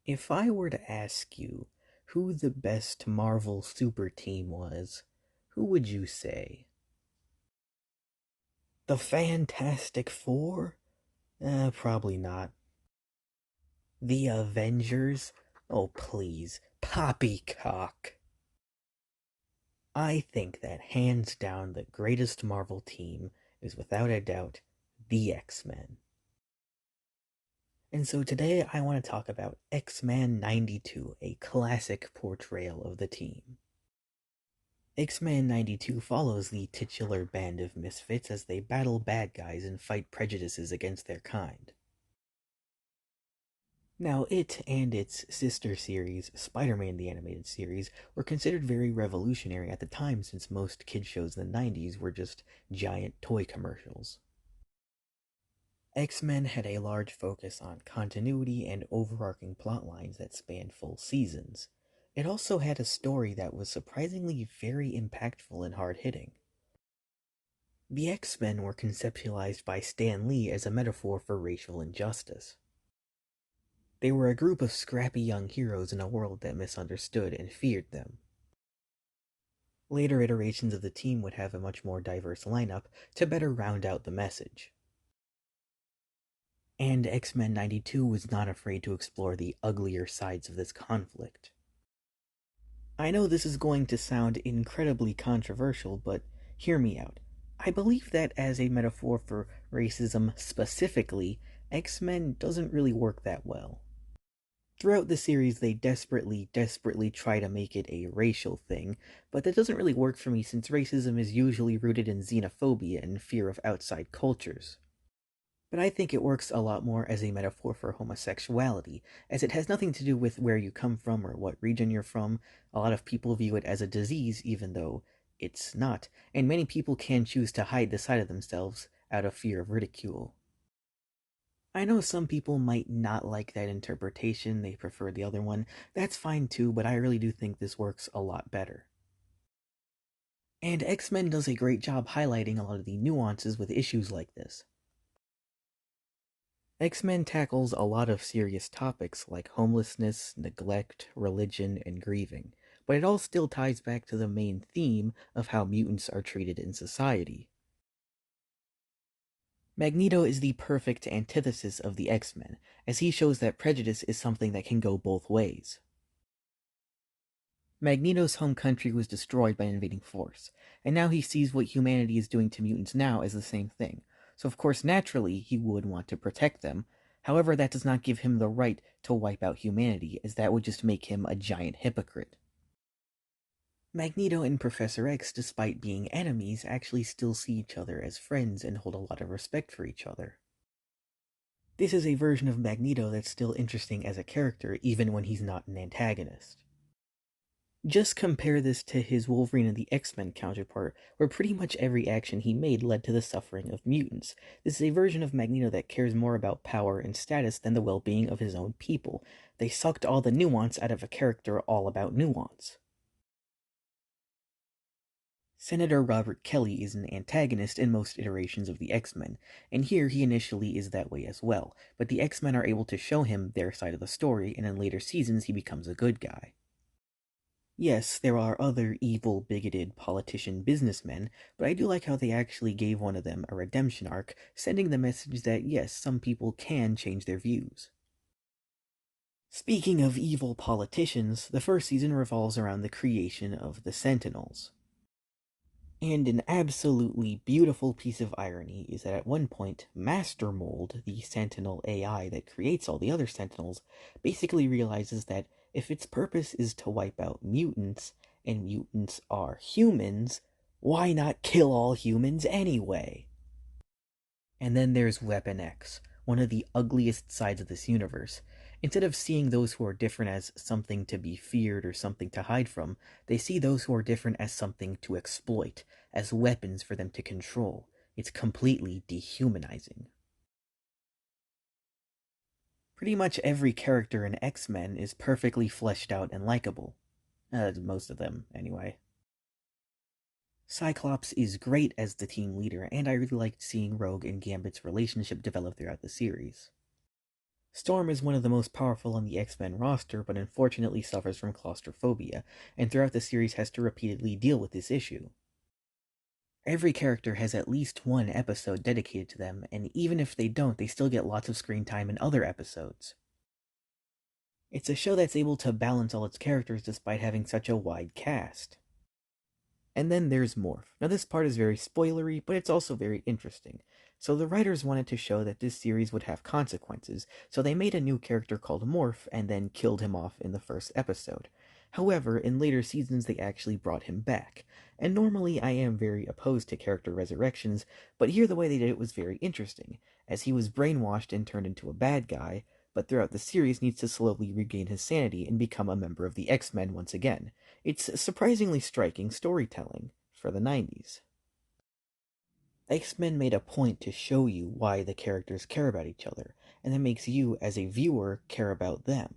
If I were to ask you who the best Marvel super team was, who would you say? The Fantastic Four? Probably not. The Avengers? Oh, please. Poppycock. I think that hands down the greatest Marvel team is without a doubt the X-Men. And so today I want to talk about X-Men 92, a classic portrayal of the team. X-Men 92 follows the titular band of misfits as they battle bad guys and fight prejudices against their kind. Now, it and its sister series, Spider-Man the Animated Series, were considered very revolutionary at the time since most kid shows in the 90s were just giant toy commercials. X-Men had a large focus on continuity and overarching plot lines that spanned full seasons. It also had a story that was surprisingly very impactful and hard-hitting. The X-Men were conceptualized by Stan Lee as a metaphor for racial injustice. They were a group of scrappy young heroes in a world that misunderstood and feared them. Later iterations of the team would have a much more diverse lineup to better round out the message. And X-Men 92 was not afraid to explore the uglier sides of this conflict. I know this is going to sound incredibly controversial, but hear me out. I believe that as a metaphor for racism specifically, X-Men doesn't really work that well. Throughout the series, they desperately try to make it a racial thing, but that doesn't really work for me since racism is usually rooted in xenophobia and fear of outside cultures. But I think it works a lot more as a metaphor for homosexuality, as it has nothing to do with where you come from or what region you're from. A lot of people view it as a disease, even though it's not, and many people can choose to hide the side of themselves out of fear of ridicule. I know some people might not like that interpretation, they prefer the other one. That's fine too, but I really do think this works a lot better. And X-Men does a great job highlighting a lot of the nuances with issues like this. X-Men tackles a lot of serious topics like homelessness, neglect, religion, and grieving, but it all still ties back to the main theme of how mutants are treated in society. Magneto is the perfect antithesis of the X-Men, as he shows that prejudice is something that can go both ways. Magneto's home country was destroyed by an invading force, and now he sees what humanity is doing to mutants now as the same thing. So of course, naturally, he would want to protect them. However, that does not give him the right to wipe out humanity, as that would just make him a giant hypocrite. Magneto and Professor X, despite being enemies, actually still see each other as friends and hold a lot of respect for each other. This is a version of Magneto that's still interesting as a character, even when he's not an antagonist. Just compare this to his Wolverine and the X-Men counterpart, where pretty much every action he made led to the suffering of mutants. This is a version of Magneto that cares more about power and status than the well-being of his own people. They sucked all the nuance out of a character all about nuance. Senator Robert Kelly is an antagonist in most iterations of the X-Men, and here he initially is that way as well, but the X-Men are able to show him their side of the story, and in later seasons he becomes a good guy. Yes, there are other evil, bigoted politician businessmen, but I do like how they actually gave one of them a redemption arc, sending the message that yes, some people can change their views. Speaking of evil politicians, the first season revolves around the creation of the Sentinels. And an absolutely beautiful piece of irony is that at one point, Master Mold, the Sentinel AI that creates all the other Sentinels, basically realizes that if its purpose is to wipe out mutants, and mutants are humans, why not kill all humans anyway? And then there's Weapon X, one of the ugliest sides of this universe. Instead of seeing those who are different as something to be feared or something to hide from, they see those who are different as something to exploit, as weapons for them to control. It's completely dehumanizing. Pretty much every character in X-Men is perfectly fleshed out and likable. Most of them, anyway. Cyclops is great as the team leader, and I really liked seeing Rogue and Gambit's relationship develop throughout the series. Storm is one of the most powerful on the X-Men roster, but unfortunately suffers from claustrophobia, and throughout the series has to repeatedly deal with this issue. Every character has at least one episode dedicated to them, and even if they don't, they still get lots of screen time in other episodes. It's a show that's able to balance all its characters despite having such a wide cast. And then there's Morph. Now, this part is very spoilery, but it's also very interesting. So, the writers wanted to show that this series would have consequences, so they made a new character called Morph and then killed him off in the first episode. However, in later seasons, they actually brought him back. And normally, I am very opposed to character resurrections, but here the way they did it was very interesting, as he was brainwashed and turned into a bad guy, but throughout the series needs to slowly regain his sanity and become a member of the X-Men once again. It's surprisingly striking storytelling for the 90s. X-Men made a point to show you why the characters care about each other, and that makes you, as a viewer, care about them.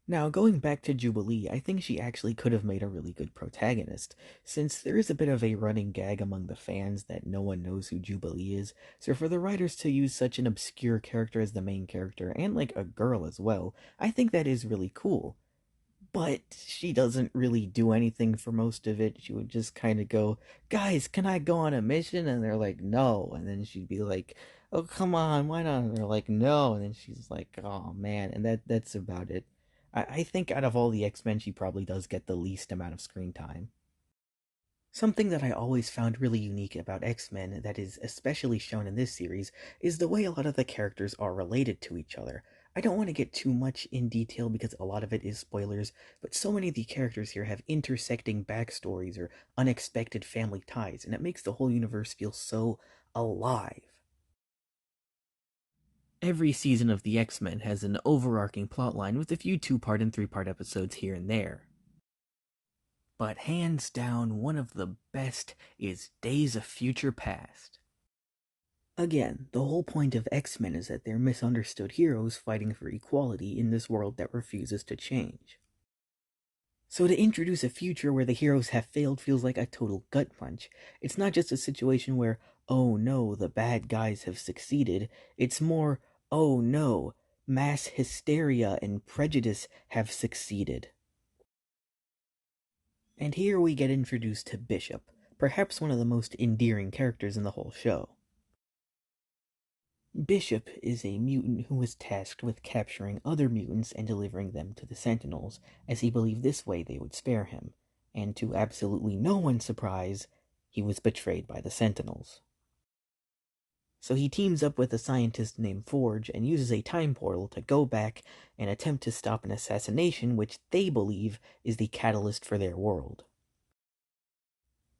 Now, going back to Jubilee, I think she actually could have made a really good protagonist, since there is a bit of a running gag among the fans that no one knows who Jubilee is, so for the writers to use such an obscure character as the main character, and like a girl as well, I think that is really cool. But she doesn't really do anything for most of it. She would just kind of go, "Guys, can I go on a mission?" And they're like, "No." And then she'd be like, "Oh, come on, why not?" And they're like, "No." And then she's like, "Oh man." And that's about it. I think out of all the X-Men, she probably does get the least amount of screen time. Something that I always found really unique about X-Men that is especially shown in this series is the way a lot of the characters are related to each other. I don't want to get too much in detail because a lot of it is spoilers, but so many of the characters here have intersecting backstories or unexpected family ties, and it makes the whole universe feel so alive. Every season of the X-Men has an overarching plotline with a few two-part and three-part episodes here and there. But hands down, one of the best is Days of Future Past. Again, the whole point of X-Men is that they're misunderstood heroes fighting for equality in this world that refuses to change. So to introduce a future where the heroes have failed feels like a total gut punch. It's not just a situation where, oh no, the bad guys have succeeded. It's more, oh no, mass hysteria and prejudice have succeeded. And here we get introduced to Bishop, perhaps one of the most endearing characters in the whole show. Bishop is a mutant who was tasked with capturing other mutants and delivering them to the Sentinels, as he believed this way they would spare him, and to absolutely no one's surprise, he was betrayed by the Sentinels. So he teams up with a scientist named Forge and uses a time portal to go back and attempt to stop an assassination which they believe is the catalyst for their world.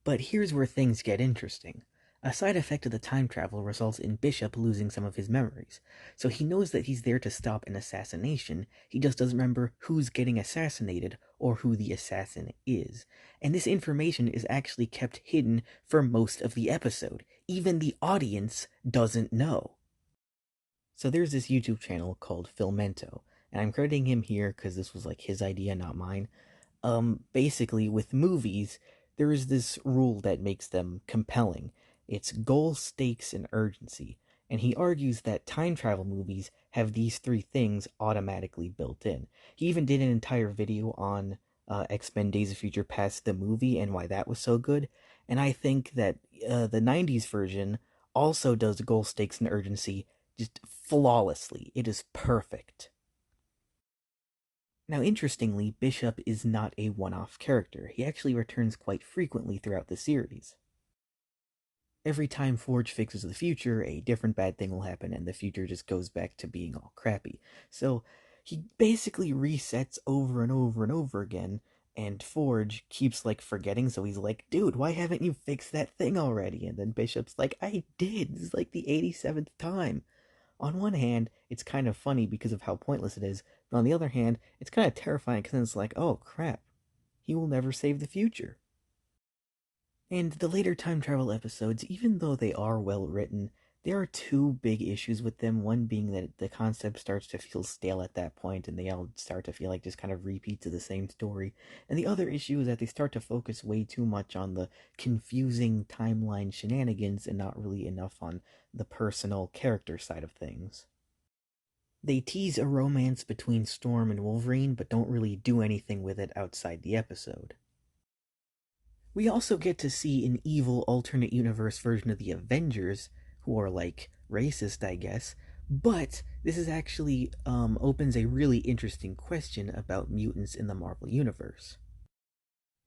But here's where things get interesting. A side effect of the time travel results in Bishop losing some of his memories. So he knows that he's there to stop an assassination, he just doesn't remember who's getting assassinated or who the assassin is. And this information is actually kept hidden for most of the episode. Even the audience doesn't know. So there's this YouTube channel called Filmento, and I'm crediting him here because this was like his idea, not mine. Basically, with movies, there is this rule that makes them compelling. It's goal, stakes, and urgency. And he argues that time travel movies have these three things automatically built in. He even did an entire video on X-Men Days of Future Past, the movie, and why that was so good. And I think that the 90s version also does goal, stakes, and urgency just flawlessly. It is perfect. Now, interestingly, Bishop is not a one-off character. He actually returns quite frequently throughout the series. Every time Forge fixes the future, a different bad thing will happen, and the future just goes back to being all crappy. So, he basically resets over and over and over again, and Forge keeps, like, forgetting, so he's like, "Dude, why haven't you fixed that thing already?" And then Bishop's like, "I did! This is like the 87th time." On one hand, it's kind of funny because of how pointless it is, but on the other hand, it's kind of terrifying because it's like, oh crap, he will never save the future. And the later time travel episodes, even though they are well written, there are two big issues with them. One being that the concept starts to feel stale at that point, and they all start to feel like just kind of repeats of the same story. And the other issue is that they start to focus way too much on the confusing timeline shenanigans and not really enough on the personal character side of things. They tease a romance between Storm and Wolverine, but don't really do anything with it outside the episode. We also get to see an evil alternate universe version of the Avengers, who are like racist, I guess. But this is actually opens a really interesting question about mutants in the Marvel Universe.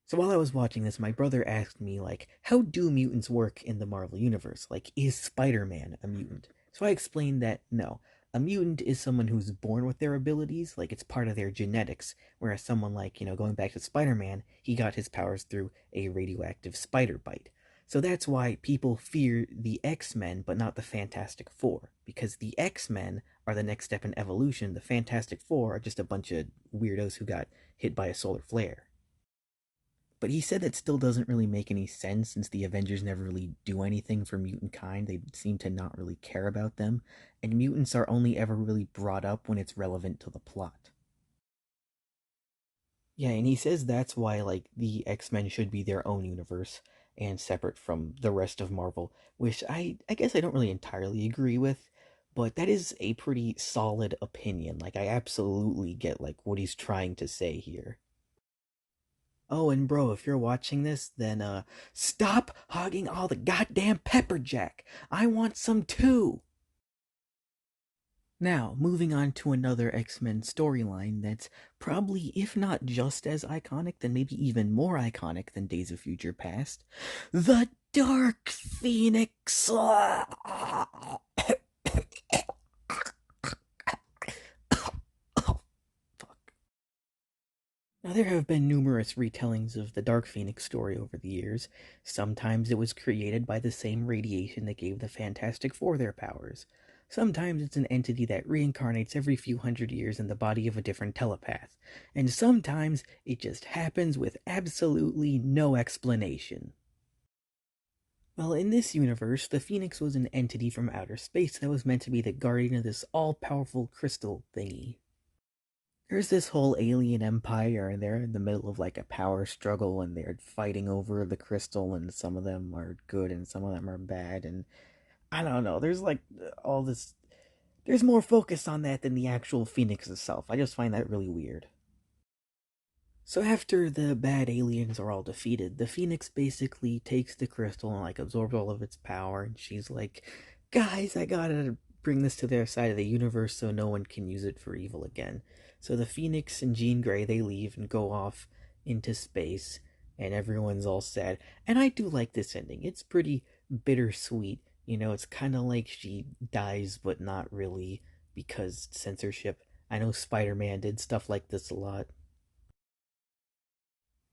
So while I was watching this, my brother asked me, like, how do mutants work in the Marvel Universe? Like, is Spider-Man a mutant? So I explained that no. A mutant is someone who's born with their abilities, like it's part of their genetics, whereas someone like, going back to Spider-Man, he got his powers through a radioactive spider bite. So that's why people fear the X-Men, but not the Fantastic Four, because the X-Men are the next step in evolution. The Fantastic Four are just a bunch of weirdos who got hit by a solar flare. But he said that still doesn't really make any sense since the Avengers never really do anything for mutant kind. They seem to not really care about them, and mutants are only ever really brought up when it's relevant to the plot. Yeah, and he says that's why like the X-Men should be their own universe and separate from the rest of Marvel, which I guess I don't really entirely agree with, but that is a pretty solid opinion. Like I absolutely get like what he's trying to say here. Oh, and bro, if you're watching this, then stop hogging all the goddamn pepper jack. I want some too. Now, moving on to another X-Men storyline that's probably, if not just as iconic, then maybe even more iconic than Days of Future Past. The Dark Phoenix! Now, there have been numerous retellings of the Dark Phoenix story over the years. Sometimes it was created by the same radiation that gave the Fantastic Four their powers. Sometimes it's an entity that reincarnates every few hundred years in the body of a different telepath. And sometimes it just happens with absolutely no explanation. Well, in this universe, the Phoenix was an entity from outer space that was meant to be the guardian of this all-powerful crystal thingy. There's this whole alien empire, and they're in the middle of like a power struggle, and they're fighting over the crystal, and some of them are good and some of them are bad, and I don't know. There's like all this. There's more focus on that than the actual Phoenix itself. I just find that really weird. So after the bad aliens are all defeated, the Phoenix basically takes the crystal and like absorbs all of its power, and she's like, "Guys, I gotta bring this to their side of the universe so no one can use it for evil again." So the Phoenix and Jean Grey they leave and go off into space, and everyone's all sad. And I do like this ending. It's pretty bittersweet. It's kind of like she dies, but not really because censorship. I know Spider-Man did stuff like this a lot.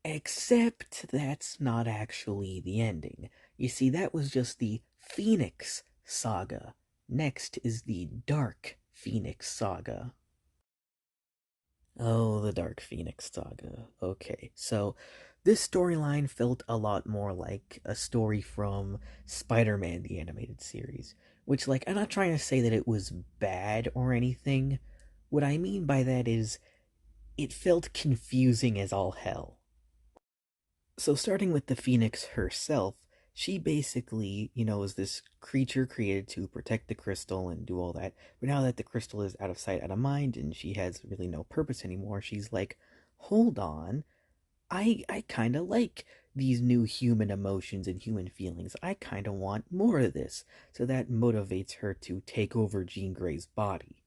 Except that's not actually the ending. You see, that was just the Phoenix Saga. Next is the Dark Phoenix Saga. Oh, the Dark Phoenix Saga. Okay, so this storyline felt a lot more like a story from Spider Man, the animated series. Which, like, I'm not trying to say that it was bad or anything. What I mean by that is, it felt confusing as all hell. So starting with the Phoenix herself, she basically, is this creature created to protect the crystal and do all that. But now that the crystal is out of sight, out of mind, and she has really no purpose anymore, she's like, hold on, I kind of like these new human emotions and human feelings. I kind of want more of this. So that motivates her to take over Jean Grey's body.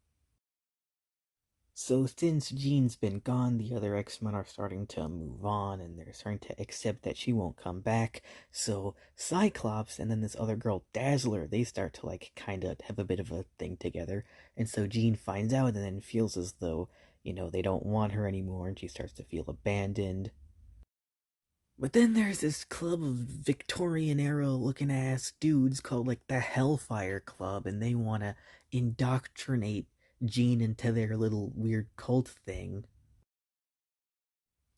So since Jean's been gone, the other X-Men are starting to move on and they're starting to accept that she won't come back. So Cyclops and then this other girl, Dazzler, they start to like kind of have a bit of a thing together. And so Jean finds out and then feels as though, they don't want her anymore and she starts to feel abandoned. But then there's this club of Victorian era looking ass dudes called like the Hellfire Club, and they want to indoctrinate Jean into their little weird cult thing.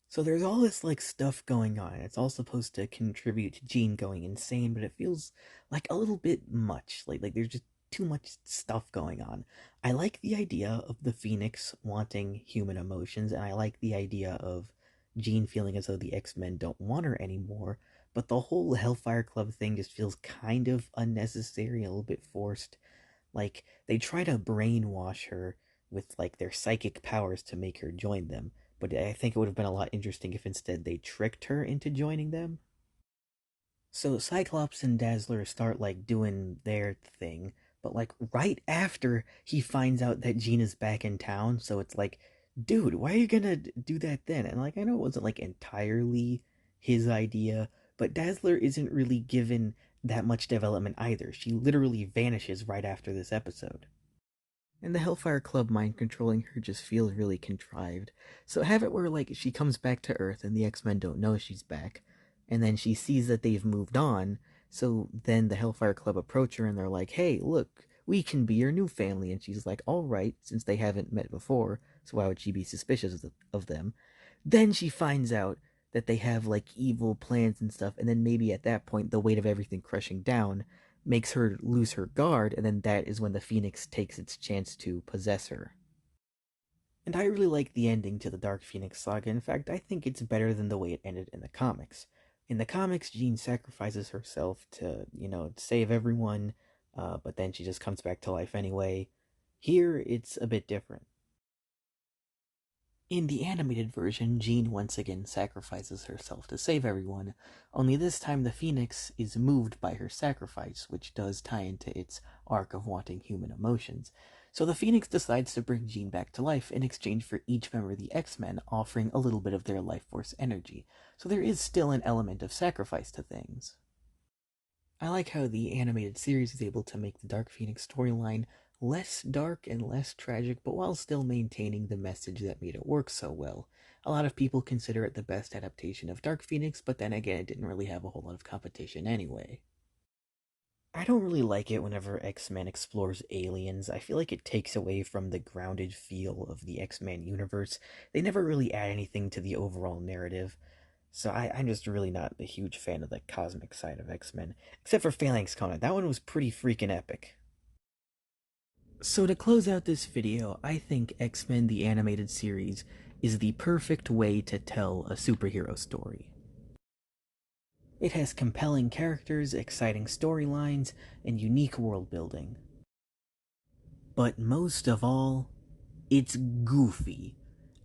So there's all this like stuff going on. It's all supposed to contribute to Jean going insane, but it feels like a little bit much. Like there's just too much stuff going on. I like the idea of the Phoenix wanting human emotions, and I like the idea of Jean feeling as though the X-Men don't want her anymore, but the whole Hellfire Club thing just feels kind of unnecessary, a little bit forced. Like they try to brainwash her with like their psychic powers to make her join them. But I think it would have been a lot interesting if instead they tricked her into joining them. So Cyclops and Dazzler start like doing their thing, but like right after he finds out that Gina's back in town, so it's like, dude, why are you gonna do that then? And like I know it wasn't like entirely his idea, but Dazzler isn't really given that much development either. She literally vanishes right after this episode. And the Hellfire Club mind controlling her just feels really contrived. So have it where like she comes back to Earth and the X-Men don't know she's back, and then she sees that they've moved on, so then the Hellfire Club approach her and they're like, "Hey, look, we can be your new family." And she's like, "All right," since they haven't met before, so why would she be suspicious of them? Then she finds out that they have like evil plans and stuff, and then maybe at that point the weight of everything crushing down makes her lose her guard, and then that is when the Phoenix takes its chance to possess her. And I really like the ending to the Dark Phoenix saga. In fact, I think it's better than the way it ended in the comics. In the comics, Jean sacrifices herself to, save everyone, but then she just comes back to life anyway. Here, it's a bit different. In the animated version, Jean once again sacrifices herself to save everyone, only this time the Phoenix is moved by her sacrifice, which does tie into its arc of wanting human emotions. So the Phoenix decides to bring Jean back to life in exchange for each member of the X-Men offering a little bit of their life force energy. So there is still an element of sacrifice to things. I like how the animated series is able to make the Dark Phoenix storyline less dark and less tragic, but while still maintaining the message that made it work so well. A lot of people consider it the best adaptation of Dark Phoenix, but then again, it didn't really have a whole lot of competition anyway. I don't really like it whenever X-Men explores aliens. I feel like it takes away from the grounded feel of the X-Men universe. They never really add anything to the overall narrative. So I'm just really not a huge fan of the cosmic side of X-Men, except for Phalanx Conan. That one was pretty freaking epic. So to close out this video, I think X-Men the Animated Series is the perfect way to tell a superhero story. It has compelling characters, exciting storylines, and unique world building. But most of all, it's goofy.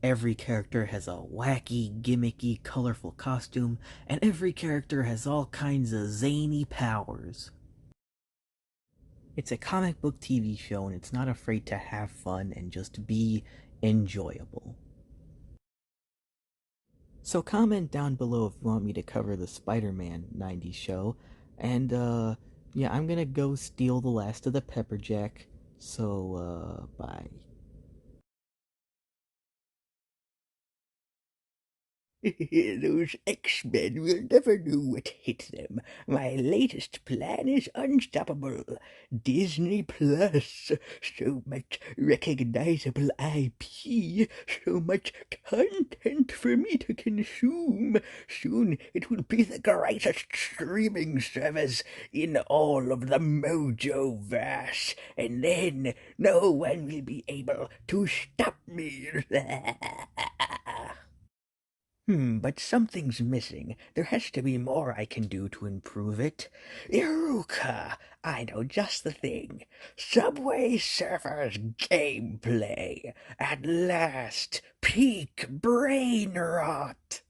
Every character has a wacky, gimmicky, colorful costume, and every character has all kinds of zany powers. It's a comic book TV show, and it's not afraid to have fun and just be enjoyable. So comment down below if you want me to cover the Spider-Man 90s show, and yeah, I'm gonna go steal the last of the Pepper Jack, so bye. Those X-Men will never know what hit them. My latest plan is unstoppable. Disney Plus. So much recognizable IP. So much content for me to consume. Soon it will be the greatest streaming service in all of the Mojo-verse. And then no one will be able to stop me. But something's missing. There has to be more I can do to improve it. Iruka! I know just the thing. Subway Surfers gameplay! At last! Peak brain rot!